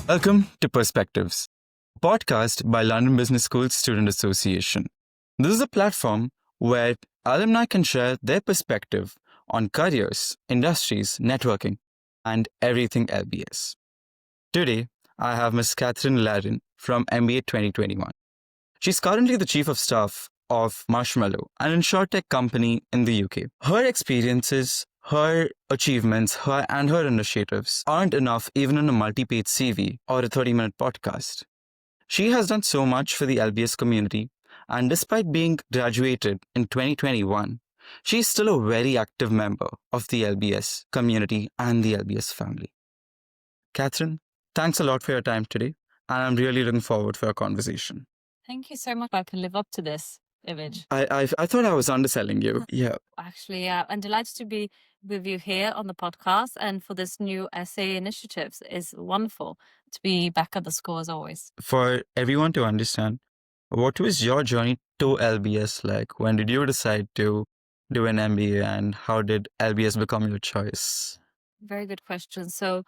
Welcome to Perspectives, a podcast by London Business School Student Association. This is a platform where alumni can share their perspective on careers, industries, networking, and everything LBS. Today, I have Ms. Kathryn Larin from MBA 2021. She's currently the Chief of Staff of Marshmallow, an insurtech company in the UK. Her experiences, her achievements, and her initiatives aren't enough even in a multi-page CV or a 30-minute podcast. She has done so much for the LBS community, and despite being graduated in 2021, she's still a very active member of the LBS community and the LBS family. Kathryn, thanks a lot for your time today, and I'm really looking forward for our conversation. Thank you so much. I can live up to this image. I thought I was underselling you. Yeah. Actually, I'm delighted to be with you here on the podcast and for this new SA initiatives. It's wonderful to be back at the school as always. For everyone to understand, what was your journey to LBS like? When did you decide to do an MBA and how did LBS become your choice? Very good question. So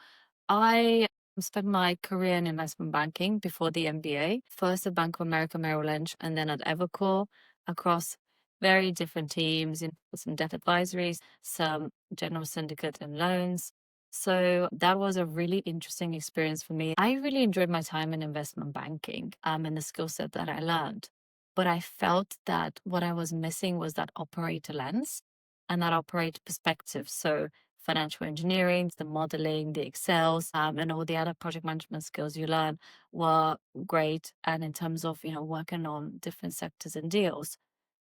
I spent my career in investment banking before the MBA, first at Bank of America Merrill Lynch and then at Evercore across very different teams, some debt advisories, some general syndicate and loans. So that was a really interesting experience for me. I really enjoyed my time in investment banking and the skill set that I learned. But I felt that what I was missing was that operator lens and that operator perspective. So financial engineering, the modeling, the Excels, and all the other project management skills you learn were great. And in terms of, working on different sectors and deals,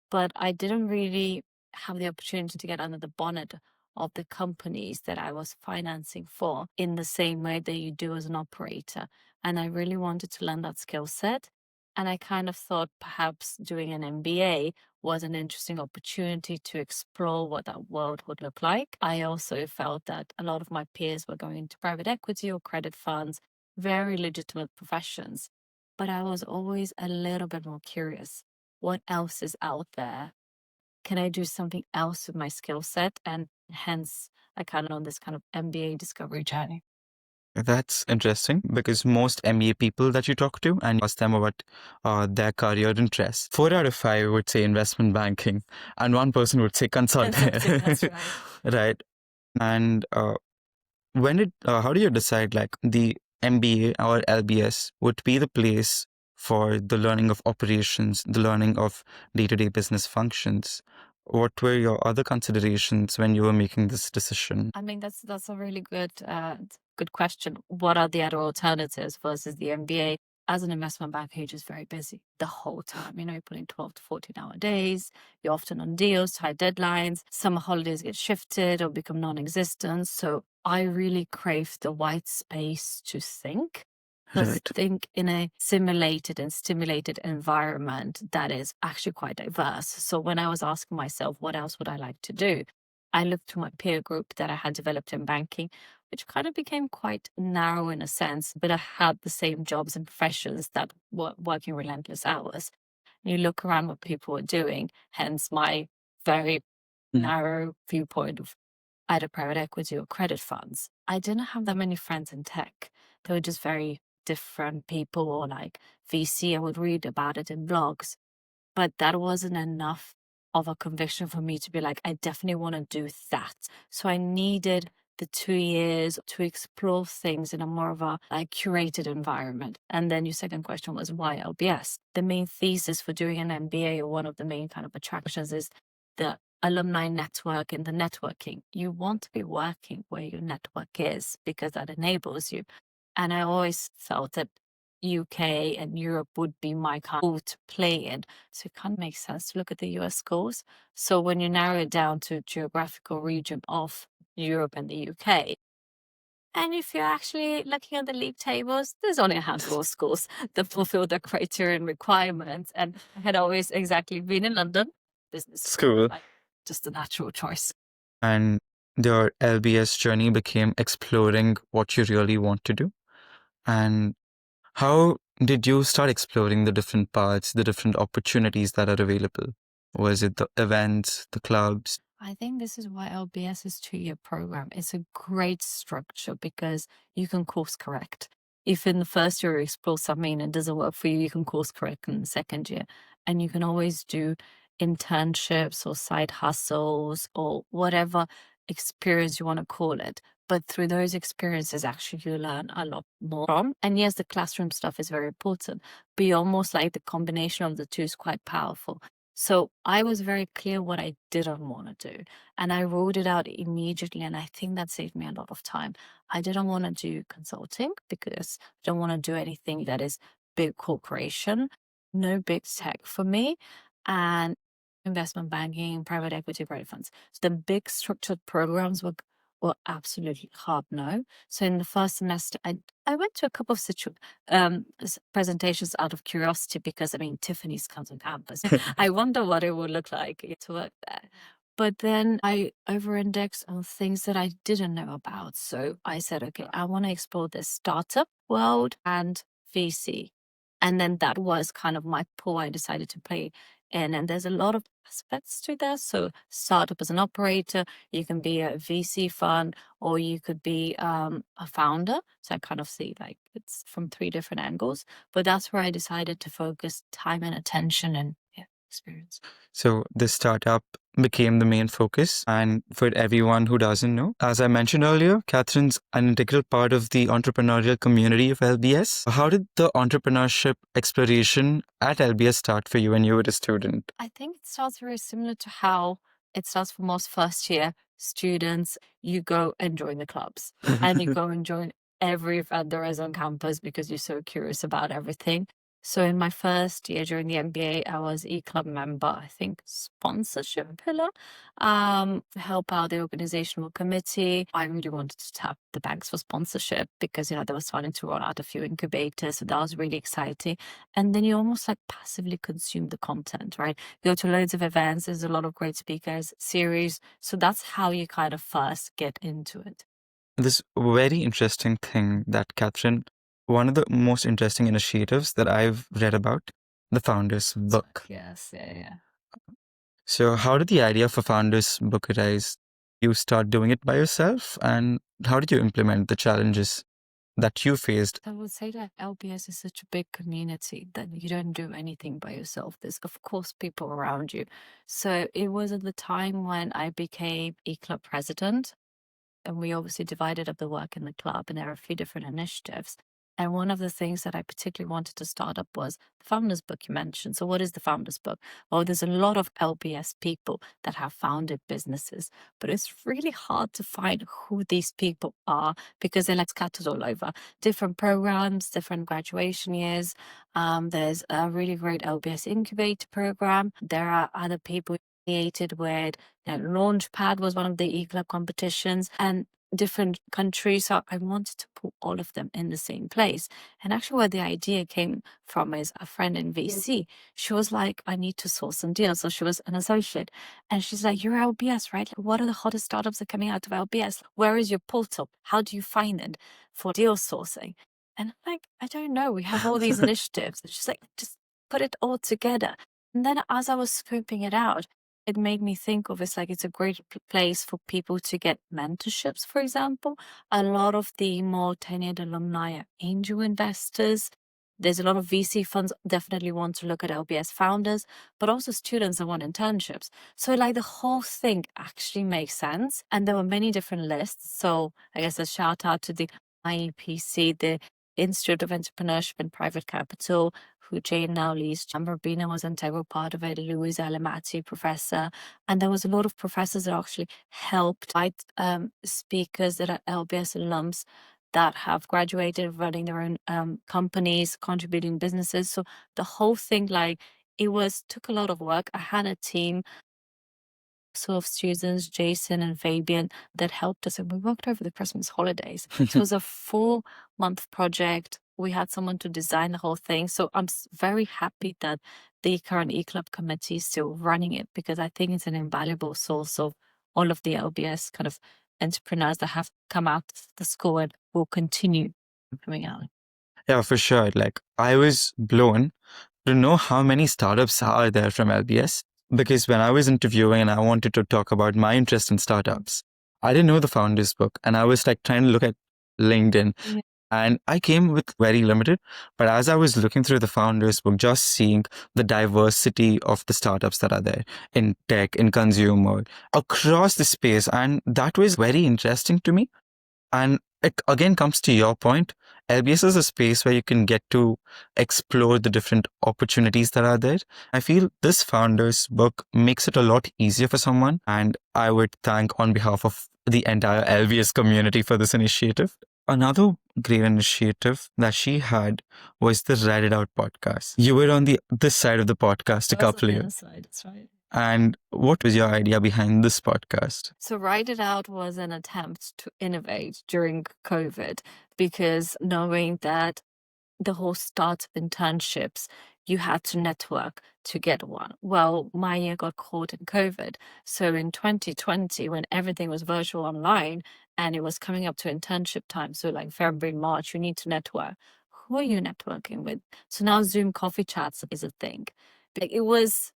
but I didn't really have the opportunity to get under the bonnet of the companies that I was financing for in the same way that you do as an operator. And I really wanted to learn that skill set. And I kind of thought perhaps doing an MBA was an interesting opportunity to explore what that world would look like. I also felt that a lot of my peers were going into private equity or credit funds, very legitimate professions. But I was always a little bit more curious. What else is out there? Can I do something else with my skill set? And hence, I kind of on this kind of MBA discovery journey. That's interesting because most MBA people that you talk to and ask them about their career interests, 4 out of 5 would say investment banking and one person would say consulting. That's right. Right. And how do you decide like the MBA or LBS would be the place for the learning of operations, the learning of day-to-day business functions? What were your other considerations when you were making this decision? I mean, that's a really good question. What are the other alternatives versus the MBA? As an investment banker, you're just very busy the whole time. You're putting 12 to 14-hour days. You're often on deals, tight deadlines. Summer holidays get shifted or become non-existent. So I really crave the white space to think. Right. Think in a simulated and stimulated environment that is actually quite diverse. So when I was asking myself, what else would I like to do? I looked to my peer group that I had developed in banking, which kind of became quite narrow in a sense, but I had the same jobs and professions that were working relentless hours. You look around what people were doing, hence my very narrow viewpoint of either private equity or credit funds. I didn't have that many friends in tech. They were just very different people, or like VC, I would read about it in blogs. But that wasn't enough of a conviction for me to be like, I definitely want to do that. So I needed the 2 years to explore things in a more of a curated environment. And then your second question was why LBS? The main thesis for doing an MBA, or one of the main kind of attractions, is the alumni network and the networking. You want to be working where your network is because that enables you. And I always felt that UK and Europe would be my kind of to play in. So it kind of makes sense to look at the US schools. So when you narrow it down to geographical region of Europe and the UK, and if you're actually looking at the league tables, there's only a handful of schools that fulfill the criteria and requirements. And I had always exactly been in London, business School. like just a natural choice. And your LBS journey became exploring what you really want to do. And how did you start exploring the different paths, the different opportunities that are available? Was it the events, the clubs? I think this is why LBS is 2-year program. It's a great structure because you can course correct. if in the first year you explore something and it doesn't work for you, you can course correct in the second year. And you can always do internships or side hustles or whatever experience you want to call it. But through those experiences, actually, you learn a lot more from. And yes, the classroom stuff is very important, but you're almost like the combination of the two is quite powerful. So I was very clear what I didn't want to do. And I wrote it out immediately. And I think that saved me a lot of time. I didn't want to do consulting because I don't want to do anything that is big corporation, no big tech for me, and investment banking, private equity, private funds. So the big structured programs were absolutely hard no. So in the first semester, I went to a couple of presentations out of curiosity because, I mean, Tiffany's comes on campus. I wonder what it would look like to work there. But then I over-indexed on things that I didn't know about. So I said, okay, I want to explore the startup world and VC. And then that was kind of my pool I decided to play in. And there's a lot of aspects to that. So startup as an operator, you can be a VC fund or you could be a founder. So I kind of see like it's from 3 different angles. But that's where I decided to focus time and attention and experience. So the startup became the main focus. And for everyone who doesn't know, as I mentioned earlier, Kathryn's an integral part of the entrepreneurial community of LBS. How did the entrepreneurship exploration at LBS start for you when you were a student? I think it starts very similar to how it starts for most first year students. You go and join the clubs and you go and join every event there is on campus because you're so curious about everything. So in my first year during the MBA, I was e-club member, I think sponsorship pillar, help out the organizational committee. I really wanted to tap the banks for sponsorship because, they were starting to roll out a few incubators. So that was really exciting. And then you almost like passively consume the content, right? Go to loads of events. There's a lot of great speakers, series. So that's how you kind of first get into it. This very interesting thing that Kathryn, one of the most interesting initiatives that I've read about, the Founders Book. Yes, yeah. So how did the idea for Founders Book arise? You start doing it by yourself, and how did you implement the challenges that you faced? I would say that LBS is such a big community that you don't do anything by yourself. There's, of course, people around you. So it was at the time when I became e-club president, and we obviously divided up the work in the club, and there are a few different initiatives. And one of the things that I particularly wanted to start up was the Founders Book you mentioned. So what is the Founders Book? Well, there's a lot of LBS people that have founded businesses, but it's really hard to find who these people are because they're like scattered all over. Different programs, different graduation years. There's a really great LBS incubator program. There are other people affiliated with Launchpad was one of the e-club competitions and different countries. So I wanted to put all of them in the same place. And actually where the idea came from is a friend in VC. She was like, I need to source some deals. So she was an associate. And she's like, you're LBS, right? What are the hottest startups that are coming out of LBS? Where is your portal? How do you find it for deal sourcing? And I'm like, I don't know. We have all these initiatives. And she's like, just put it all together. And then as I was scoping it out, it made me think of it's like it's a great place for people to get mentorships, for example. A lot of the more tenured alumni are angel investors. There's a lot of VC funds definitely want to look at LBS founders, but also students that want internships. So like the whole thing actually makes sense. And there were many different lists. So I guess a shout out to the IEPC, the Institute of Entrepreneurship and Private Capital, who Jane now leads. Rubina was an integral part of it, Louisa Alamati, professor. And there was a lot of professors that actually helped write speakers that are LBS alums that have graduated, running their own companies, contributing businesses. So the whole thing, like, took a lot of work. I had a team of students, Jason and Fabian, that helped us, and we worked over the Christmas holidays. It was a 4-month project. We had someone to design the whole thing. So I'm very happy that the current e-club committee is still running it because I think it's an invaluable source of all of the LBS kind of entrepreneurs that have come out of the school and will continue coming out. Yeah, for sure. Like, I was blown to know how many startups are there from LBS. Because when I was interviewing and I wanted to talk about my interest in startups, I didn't know the Founders Book. And I was like trying to look at LinkedIn. And I came with very limited, but as I was looking through the founders book, just seeing the diversity of the startups that are there in tech, in consumer, across the space. And that was very interesting to me. And it again comes to your point. LBS is a space where you can get to explore the different opportunities that are there. I feel this founders book makes it a lot easier for someone. And I would thank on behalf of the entire LBS community for this initiative. Another great initiative that she had was the Write It Out podcast. You were on this side of the podcast a couple of years. Side, that's right. And what was your idea behind this podcast? So Write It Out was an attempt to innovate during COVID, because knowing that the whole start of internships, you had to network to get one. Well, my year got caught in COVID. So in 2020, when everything was virtual online and it was coming up to internship time, so like February, March, you need to network. Who are you networking with? So now Zoom coffee chats is a thing. But it was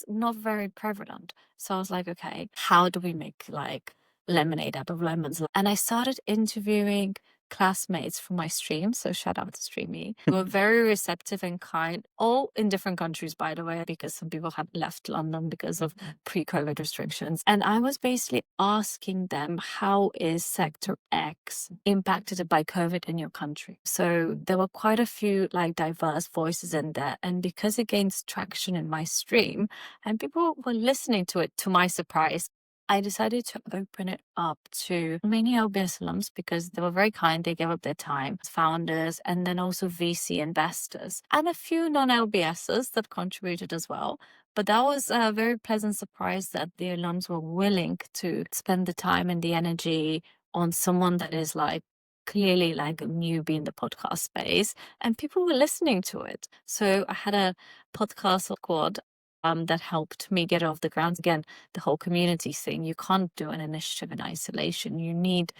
not very prevalent. So I was like, okay, how do we make like lemonade out of lemons? And I started interviewing classmates from my stream. So shout out to Streamy. They were very receptive and kind, all in different countries, by the way, because some people had left London because of pre-COVID restrictions. And I was basically asking them, how is sector X impacted by COVID in your country? So there were quite a few like diverse voices in there. And because it gains traction in my stream and people were listening to it, to my surprise, I decided to open it up to many LBS alums because they were very kind. They gave up their time, founders, and then also VC investors, and a few non-LBSs that contributed as well. But that was a very pleasant surprise that the alums were willing to spend the time and the energy on someone that is like clearly like a newbie in the podcast space, and people were listening to it. So I had a podcast squad that helped me get it off the ground. Again, the whole community thing. You can't do an initiative in isolation. You need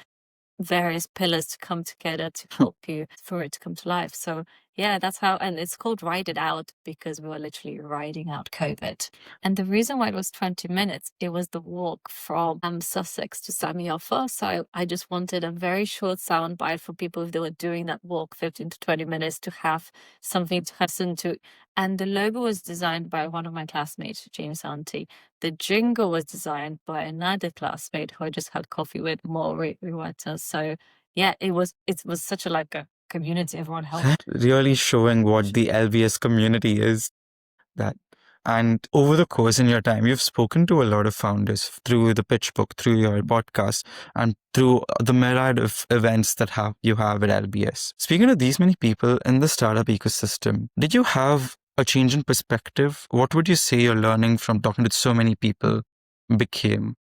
various pillars to come together to help you for it to come to life. So yeah, that's how, and it's called Write It Out because we were literally writing out COVID. And the reason why it was 20 minutes, it was the walk from Sussex to Samiofa. So I just wanted a very short sound bite for people if they were doing that walk 15 to 20 minutes to have something to listen to. And the logo was designed by one of my classmates, James Auntie. The jingle was designed by another classmate who I just had coffee with, more rewriters. So yeah, it was such a like a community. Everyone helped. Really showing what the LBS community is. That. And over the course in your time, you've spoken to a lot of founders through the pitch book, through your podcast, and through the myriad of events that you have at LBS. Speaking of these many people in the startup ecosystem, did you have a change in perspective? What would you say your learning from talking to so many people became?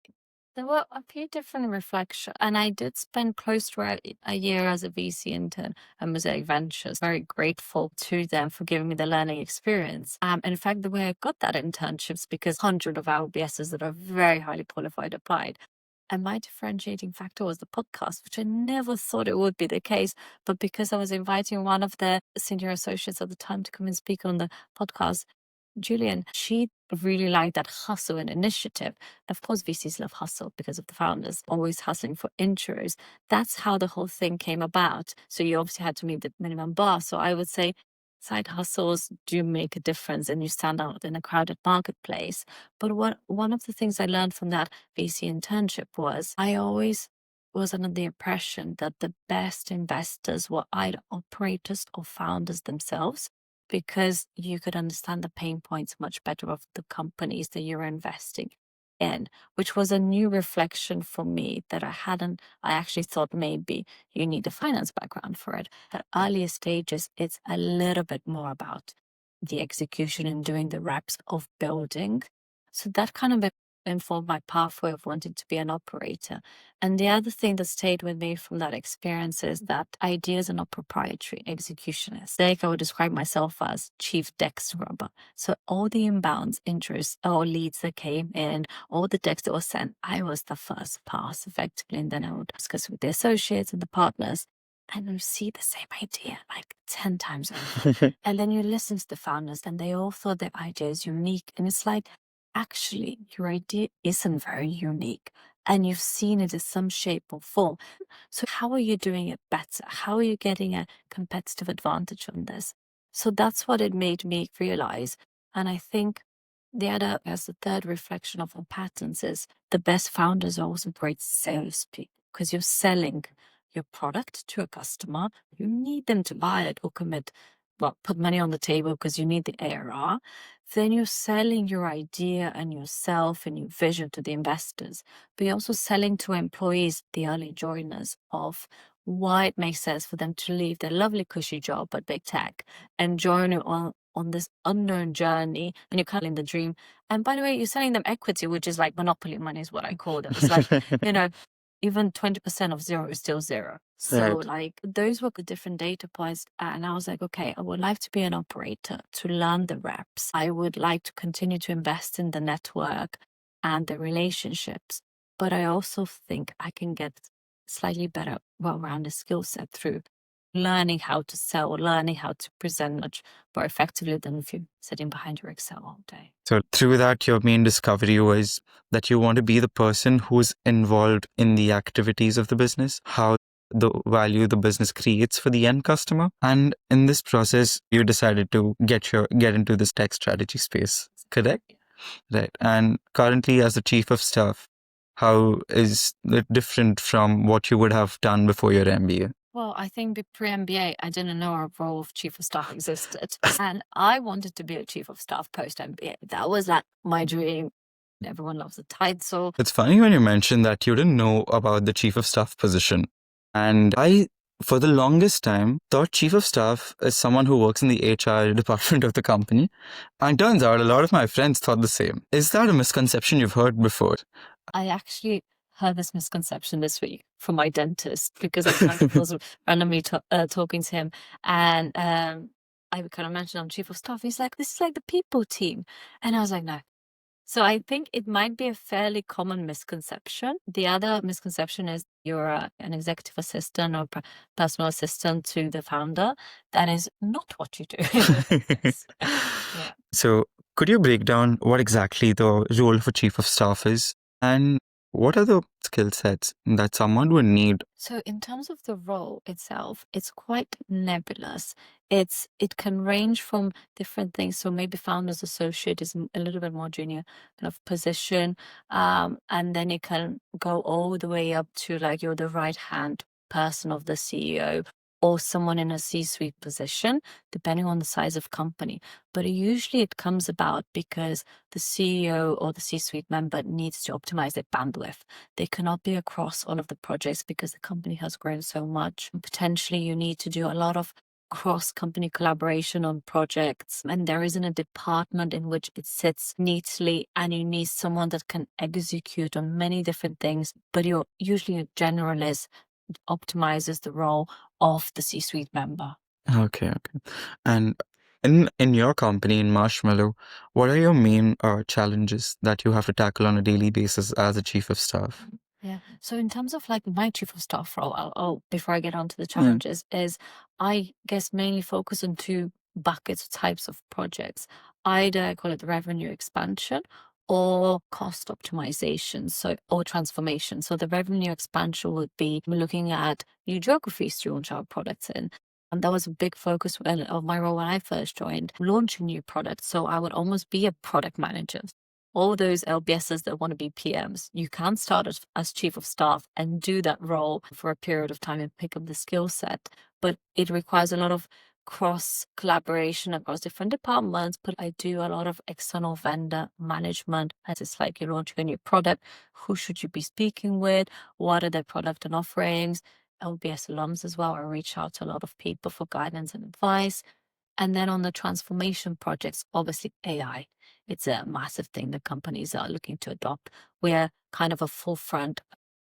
There were a few different reflections, and I did spend close to a year as a VC intern at Mosaic Ventures. Very grateful to them for giving me the learning experience. In fact, the way I got that internship is because hundreds of LBSs that are very highly qualified applied. And my differentiating factor was the podcast, which I never thought it would be the case. But because I was inviting one of the senior associates at the time to come and speak on the podcast, Julian, she really liked that hustle and initiative. Of course, VCs love hustle because of the founders always hustling for intros. That's how the whole thing came about. So you obviously had to meet the minimum bar. So I would say side hustles do make a difference and you stand out in a crowded marketplace. But one of the things I learned from that VC internship was I always was under the impression that the best investors were either operators or founders themselves, because you could understand the pain points much better of the companies that you're investing in, which was a new reflection for me that I actually thought maybe you need a finance background for it. At earlier stages, it's a little bit more about the execution and doing the reps of building. So that kind of informed my pathway of wanting to be an operator. And the other thing that stayed with me from that experience is that ideas are not proprietary, executionist. Like I would describe myself as chief deck scrubber. So all the inbounds, interests, or leads that came in, all the decks that were sent, I was the first pass effectively. And then I would discuss with the associates and the partners. And you see the same idea like 10 times over. And then you listen to the founders and they all thought their idea is unique. And it's like, actually, your idea isn't very unique. and you've seen it in some shape or form. So how are you doing it better? How are you getting a competitive advantage on this? So that's what it made me realize. And I think the other, as the third reflection of our patterns, is the best founders are also great salespeople because you're selling your product to a customer. You need them to buy it or commit, well, put money on the table because you need the ARR. Then you're selling your idea and yourself and your vision to the investors, but you're also selling to employees, the early joiners, of why it makes sense for them to leave their lovely cushy job at big tech and join you on this unknown journey, and you're kind of in the dream. And by the way, you're selling them equity, which is like monopoly money is what I call it. It's like, even 20% of zero is still zero. So Right. like those were the different data points. And I was like, okay, I would like to be an operator, to learn the reps. I would like to continue to invest in the network and the relationships. But I also think I can get slightly better, well-rounded skill set through learning how to sell, learning how to present much more effectively than if you're sitting behind your Excel all day. So through that, your main discovery was that you want to be the person who's involved in the activities of the business, how the value the business creates for the end customer. And in this process, you decided to get into this tech strategy space, correct? Right. And currently, as the chief of staff, how is it different from what you would have done before your MBA? Well, I think pre-MBA, I didn't know a role of chief of staff existed. And I wanted to be a chief of staff post-MBA. That was like my dream. Everyone loves the title. It's funny when you mention that you didn't know about the chief of staff position. And I, for the longest time, thought chief of staff is someone who works in the HR department of the company. And turns out a lot of my friends thought the same. Is that a misconception you've heard before? I actually heard this misconception this week from my dentist because I was randomly talking to him, and I kind of mentioned I'm chief of staff. He's like, "This is like the people team," and I was like, "No." So I think it might be a fairly common misconception. The other misconception is you're an executive assistant or personal assistant to the founder. That is not what you do. Yes. Yeah. So could you break down what exactly the role of a chief of staff is? And what are the skill sets that someone would need? So in terms of the role itself, it's quite nebulous. It can range from different things. So maybe founder's associate is a little bit more junior kind of position. And then it can go all the way up to like you're the right hand person of the CEO or someone in a C-suite position, depending on the size of company. But usually it comes about because the CEO or the C-suite member needs to optimize their bandwidth. They cannot be across all of the projects because the company has grown so much. Potentially, you need to do a lot of cross-company collaboration on projects, and there isn't a department in which it sits neatly, and you need someone that can execute on many different things, but you're usually a generalist, optimizes the role of the C-suite member. Okay. And in your company, in Marshmallow, what are your main challenges that you have to tackle on a daily basis as a chief of staff? Yeah. So in terms of like my chief of staff role, before I get on to the challenges, is I guess mainly focus on two buckets or types of projects. Either I call it revenue expansion or cost optimization, or transformation. So the revenue expansion would be looking at new geographies to launch our products in. And that was a big focus of my role when I first joined, launching new products. So I would almost be a product manager. All those LBSs that want to be PMs, you can start as chief of staff and do that role for a period of time and pick up the skill set. But it requires a lot of cross collaboration across different departments. But I do a lot of external vendor management. As it's like you're launching a new product, who should you be speaking with? What are their product and offerings? LBS alums as well. I reach out to a lot of people for guidance and advice. And then on the transformation projects, obviously AI. It's a massive thing that companies are looking to adopt. We're kind of a full front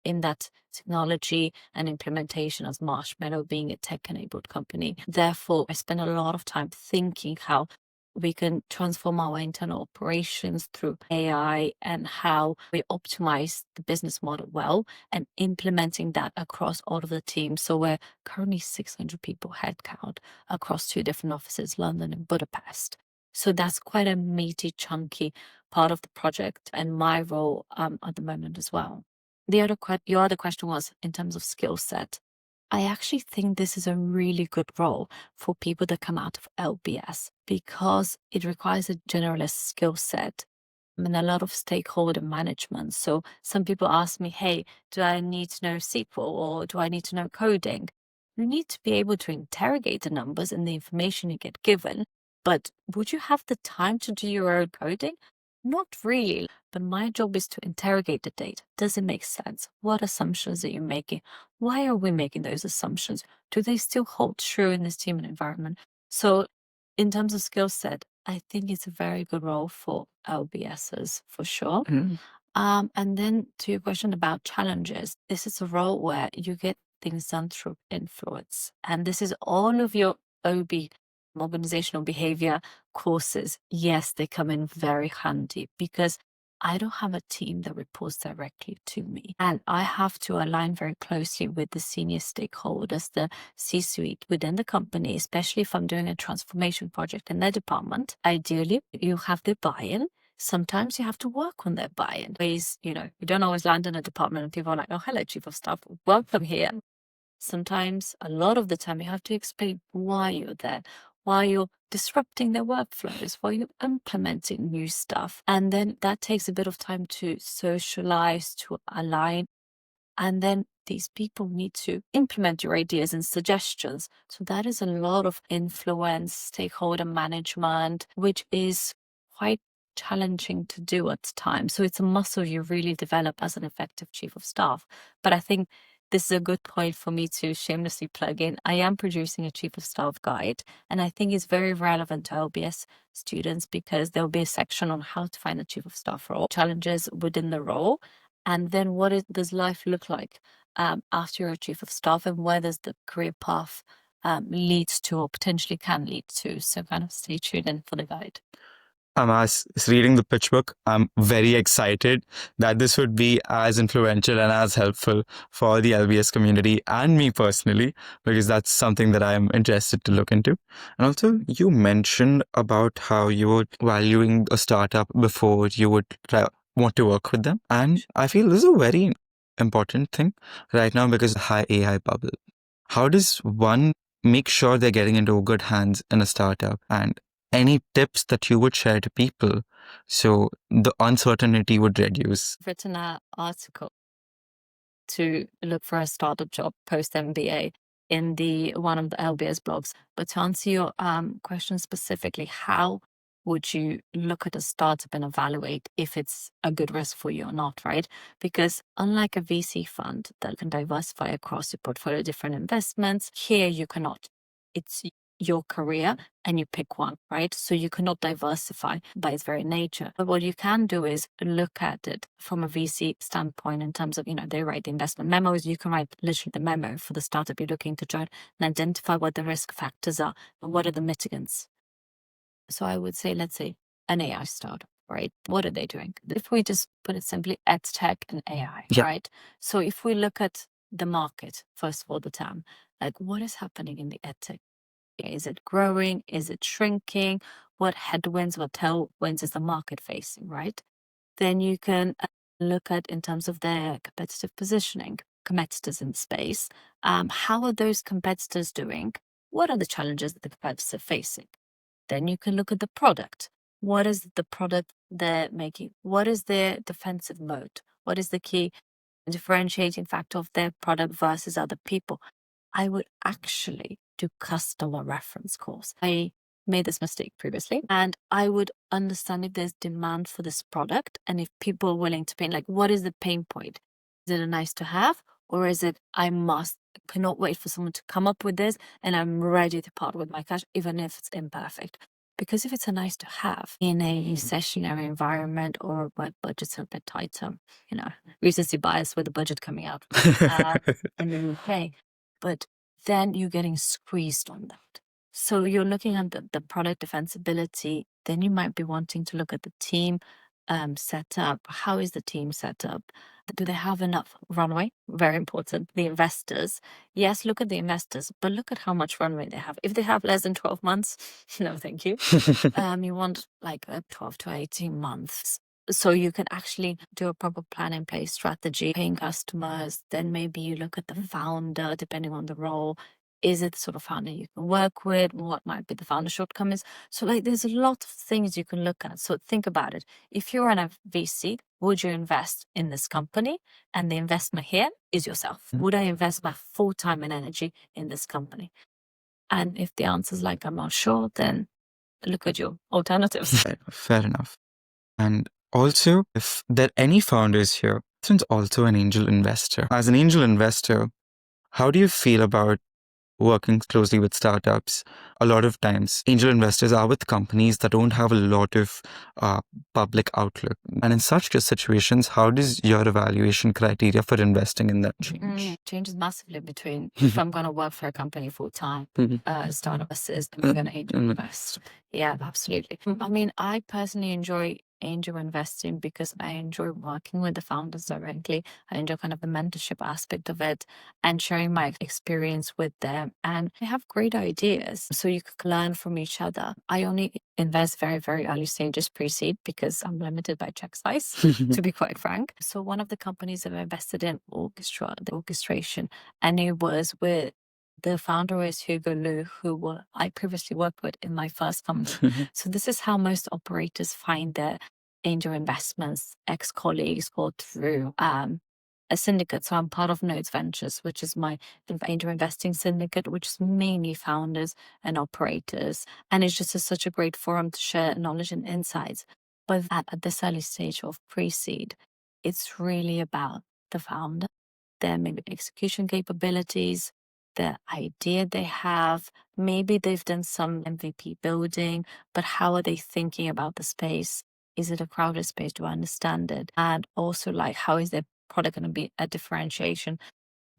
in that technology and implementation as Marshmallow being a tech-enabled company. Therefore, I spend a lot of time thinking how we can transform our internal operations through AI and how we optimize the business model well and implementing that across all of the teams. So we're currently 600 people headcount across two different offices, London and Budapest. So that's quite a meaty, chunky part of the project and my role at the moment as well. Your other question was in terms of skill set. I actually think this is a really good role for people that come out of LBS because it requires a generalist skill set and a lot of stakeholder management. So some people ask me, hey, do I need to know SQL or do I need to know coding? You need to be able to interrogate the numbers and the information you get given. But would you have the time to do your own coding? Not really, but my job is to interrogate the data. Does it make sense? What assumptions are you making? Why are we making those assumptions? Do they still hold true in this human environment? So, in terms of skill set, I think it's a very good role for LBSs for sure. And then to your question about challenges, this is a role where you get things done through influence. And this is all of your OB, organizational behavior courses. Yes, they come in very handy because I don't have a team that reports directly to me. And I have to align very closely with the senior stakeholders, the C-suite within the company, especially if I'm doing a transformation project in their department. Ideally, you have the buy-in. Sometimes you have to work on their buy-in. You don't always land in a department and people are like, oh, hello, chief of staff, welcome here. Sometimes, a lot of the time, you have to explain why you're there, why you're disrupting their workflows, why you're implementing new stuff. And then that takes a bit of time to socialize, to align. And then these people need to implement your ideas and suggestions. So that is a lot of influence, stakeholder management, which is quite challenging to do at times. So it's a muscle you really develop as an effective chief of staff. But I think this is a good point for me to shamelessly plug in. I am producing a chief of staff guide, and I think it's very relevant to LBS students because there'll be a section on how to find a chief of staff role, challenges within the role, and then does life look like after you're a chief of staff, and where does the career path leads to or potentially can lead to. So kind of stay tuned in for the guide. As reading the pitch book, I'm very excited that this would be as influential and as helpful for the LBS community and me personally, because that's something that I'm interested to look into. And also, you mentioned about how you were valuing a startup before you would want to work with them. And I feel this is a very important thing right now because of the high AI bubble. How does one make sure they're getting into good hands in a startup? And any tips that you would share to people so the uncertainty would reduce? I've written an article to look for a startup job post MBA in one of the LBS blogs. But to answer your question specifically, how would you look at a startup and evaluate if it's a good risk for you or not, right? Because unlike a VC fund that can diversify across your portfolio of different investments, here you cannot. It's your career and you pick one, right? So you cannot diversify by its very nature. But what you can do is look at it from a VC standpoint in terms of, they write the investment memos. You can write literally the memo for the startup you're looking to join and identify what the risk factors are and what are the mitigants. So I would say, let's say an AI startup, right? What are they doing? If we just put it simply, EdTech and AI, right? So if we look at the market, first of all, the TAM, like what is happening in the EdTech? Is it growing? Is it shrinking? What headwinds, what tailwinds is the market facing, right? Then you can look at in terms of their competitive positioning, competitors in the space. How are those competitors doing? What are the challenges that the competitors are facing? Then you can look at the product. What is the product they're making? What is their defensive mode? What is the key differentiating factor of their product versus other people? I would actually do customer reference calls. I made this mistake previously, and I would understand if there's demand for this product and if people are willing to pay. Like, what is the pain point? Is it a nice to have, or is it cannot wait for someone to come up with this and I'm ready to part with my cash, even if it's imperfect? Because if it's a nice to have in a recessionary environment or where budgets are a bit tighter, recency bias with the budget coming out in the UK, but then you're getting squeezed on that. So you're looking at the product defensibility, then you might be wanting to look at the team setup. How is the team set up? Do they have enough runway? Very important. The investors. Yes, look at the investors, but look at how much runway they have. If they have less than 12 months, no, thank you. You want like 12 to 18 months. So you can actually do a proper plan in place strategy, paying customers. Then maybe you look at the founder, depending on the role. Is it the sort of founder you can work with? What might be the founder shortcomings? So like there's a lot of things you can look at. So think about it. If you're an VC, would you invest in this company? And the investment here is yourself. Would I invest my full time and energy in this company? And if the answer is like, I'm not sure, then look at your alternatives. Fair enough. And also, if there are any founders here, since also an angel investor. As an angel investor, how do you feel about working closely with startups? A lot of times, angel investors are with companies that don't have a lot of public outlook. And in such situations, how does your evaluation criteria for investing in that change? Changes massively between if I'm going to work for a company full time, startup versus I'm going to angel invest. Yeah, absolutely. I mean, I personally enjoy angel investing because I enjoy working with the founders directly. I enjoy kind of the mentorship aspect of it and sharing my experience with them. And they have great ideas, so you could learn from each other. I only invest very, very early stages pre-seed because I'm limited by check size, to be quite frank. So one of the companies that I invested in, the orchestration, and it was with the founder is Hugo Liu, who I previously worked with in my first company. So this is how most operators find their angel investments, ex-colleagues, or through a syndicate. So I'm part of Nodes Ventures, which is my angel investing syndicate, which is mainly founders and operators. And it's just such a great forum to share knowledge and insights. But at this early stage of pre-seed, it's really about the founder, their maybe execution capabilities, the idea they have. Maybe they've done some MVP building, but how are they thinking about the space? Is it a crowded space? Do I understand it? And also, like, how is their product going to be a differentiation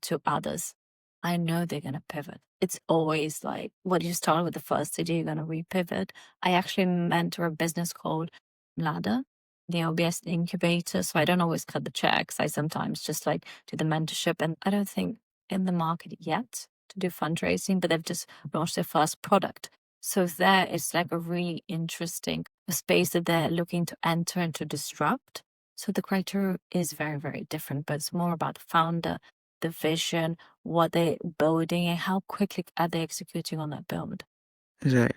to others? I know they're going to pivot. It's always like, what you start with the first idea, you're going to repivot. I actually mentor a business called Ladder, the LBS incubator. So I don't always cut the checks. I sometimes just like do the mentorship. And I don't think in the market yet to do fundraising, but they've just launched their first product. So there it's like a really interesting space that they're looking to enter and to disrupt. So the criteria is very, very different, but it's more about the founder, the vision, what they're building, and how quickly are they executing on that build. Right.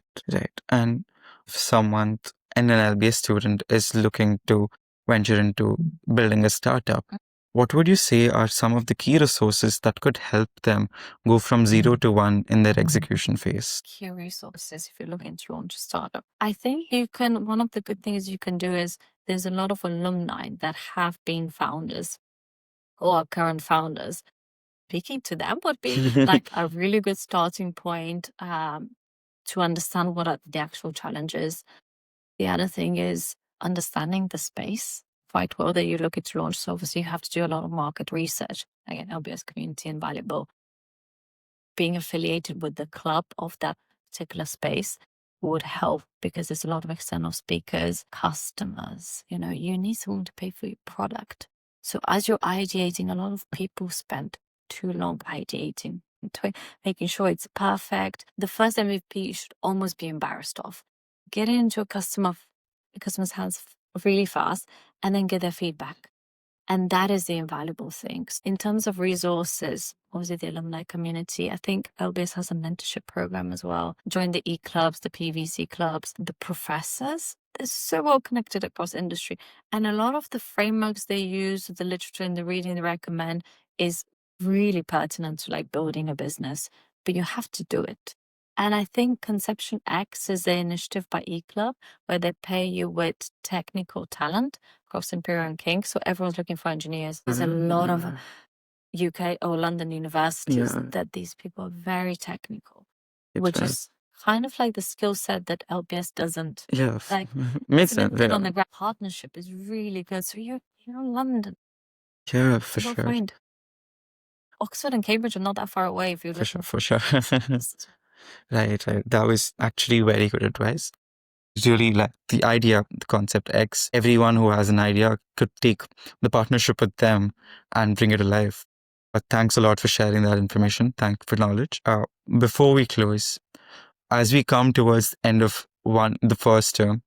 And if someone, an LBS student, is looking to venture into building a startup, what would you say are some of the key resources that could help them go from 0 to 1 in their execution phase? Key resources if you're looking to launch a startup. I think one of the good things you can do is there's a lot of alumni that have been founders or are current founders. Speaking to them would be like a really good starting point to understand what are the actual challenges. The other thing is understanding the space quite well that you're looking to launch. So obviously you have to do a lot of market research. Again, LBS community invaluable. Being affiliated with the club of that particular space would help because there's a lot of external speakers, customers. You need someone to pay for your product. So as you're ideating, a lot of people spend too long ideating, making sure it's perfect. The first MVP you should almost be embarrassed of. Get into a customer's hands really fast and then get their feedback. And that is the invaluable things. In terms of resources, obviously the alumni community, I think LBS has a mentorship program as well. Join the E-clubs, the PVC clubs, the professors. They're so well connected across industry. And a lot of the frameworks they use, the literature and the reading they recommend is really pertinent to like building a business, but you have to do it. And I think Conception X is the initiative by E-Club where they pair you with technical talent across Imperial and King. So everyone's looking for engineers. There's a lot of UK or London universities that these people are very technical, which is kind of like the skill set that LBS doesn't. Like, makes sense. On the ground partnership is really good. So you're in London. Yeah, for sure. Find Oxford and Cambridge are not that far away if you're For sure. Right. That was actually very good advice. Really like the idea, the concept X. Everyone who has an idea could take the partnership with them and bring it alive. But thanks a lot for sharing that information. Thank you for knowledge. Before we close, as we come towards the end of the first term,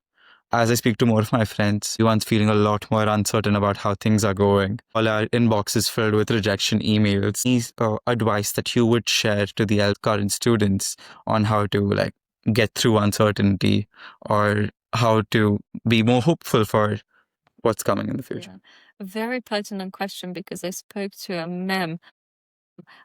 as I speak to more of my friends, everyone's feeling a lot more uncertain about how things are going. All our inbox is filled with rejection emails. These advice that you would share to the current students on how to get through uncertainty or how to be more hopeful for what's coming in the future? A very pertinent question, because I spoke to a mem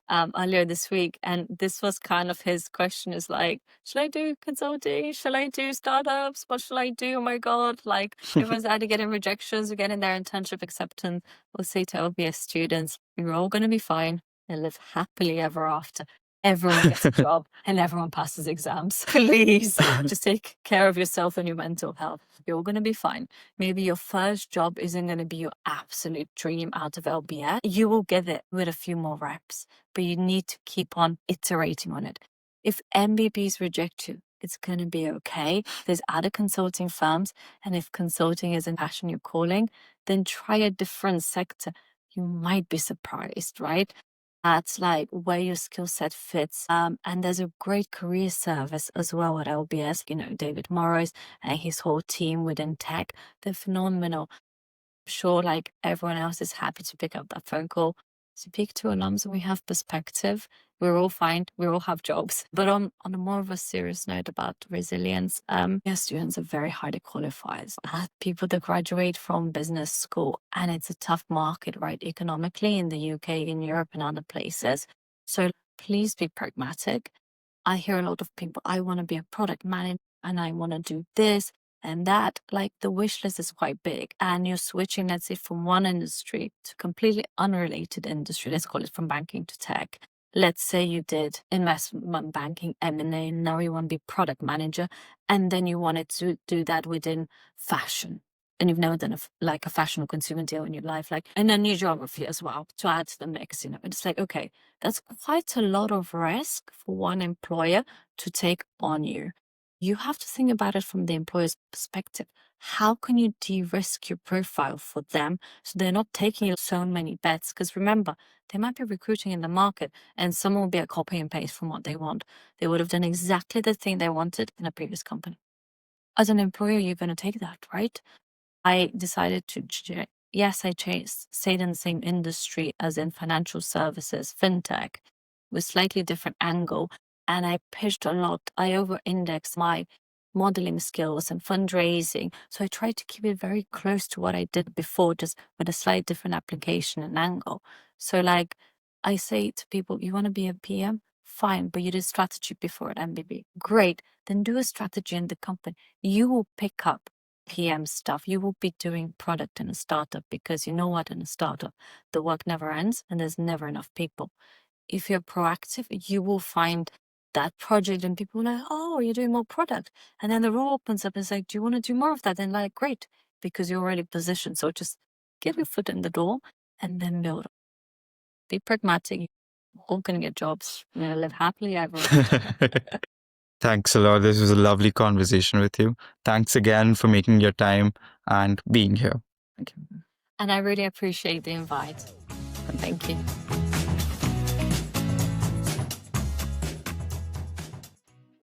earlier this week, and this was kind of his question, is like, should I do consulting? Shall I do startups? What shall I do? Oh my God. Like, everyone's either getting rejections or getting their internship acceptance. We'll say to LBS students, you're all going to be fine and live happily ever after. Everyone gets a job and everyone passes exams. Please just take care of yourself and your mental health. You're going to be fine. Maybe your first job isn't going to be your absolute dream out of LBS. You will get it with a few more reps, but you need to keep on iterating on it. If MBBs reject you, it's going to be okay. There's other consulting firms, and if consulting is a passion you're calling, then try a different sector. You might be surprised, right? That's like where your skill set fits. And there's a great career service as well at LBS. David Morris and his whole team within tech, they're phenomenal. I'm sure like everyone else is happy to pick up that phone call. Speak to alums, and we have perspective. We're all fine. We all have jobs. But on a more of a serious note about resilience, students are very highly qualified. I have people that graduate from business school, and it's a tough market, right, economically in the UK, in Europe, and other places. So please be pragmatic. I hear a lot of people, I want to be a product manager and I want to do this and that. Like, the wish list is quite big, and you're switching, let's say, from one industry to completely unrelated industry. Let's call it from banking to tech. Let's say you did investment banking, M&A, and now you want to be product manager, and then you wanted to do that within fashion. And you've never done a fashion or consumer deal in your life, and a new geography as well to add to the mix. It's like, okay, that's quite a lot of risk for one employer to take on you. You have to think about it from the employer's perspective. How can you de-risk your profile for them so they're not taking so many bets? Because remember, they might be recruiting in the market and someone will be a copy and paste from what they want. They would have done exactly the thing they wanted in a previous company. As an employer, you're going to take that, right? I decided to, stayed in the same industry as in financial services, fintech, with slightly different angle. And I pitched a lot. I over-indexed my modeling skills and fundraising. So I tried to keep it very close to what I did before, just with a slight different application and angle. So I say to people, you want to be a PM? Fine, but you did strategy before at MBB. Great. Then do a strategy in the company. You will pick up PM stuff. You will be doing product in a startup, because you know what, in a startup, the work never ends and there's never enough people. If you're proactive, you will find that project and people are like, oh, you're doing more product. And then the role opens up and it's like, do you want to do more of that? And great, because you're already positioned. So just get your foot in the door and then build up. Be pragmatic. You're all going to get jobs. Live happily ever after. Thanks a lot. This was a lovely conversation with you. Thanks again for making your time and being here. Thank you. And I really appreciate the invite. Thank you.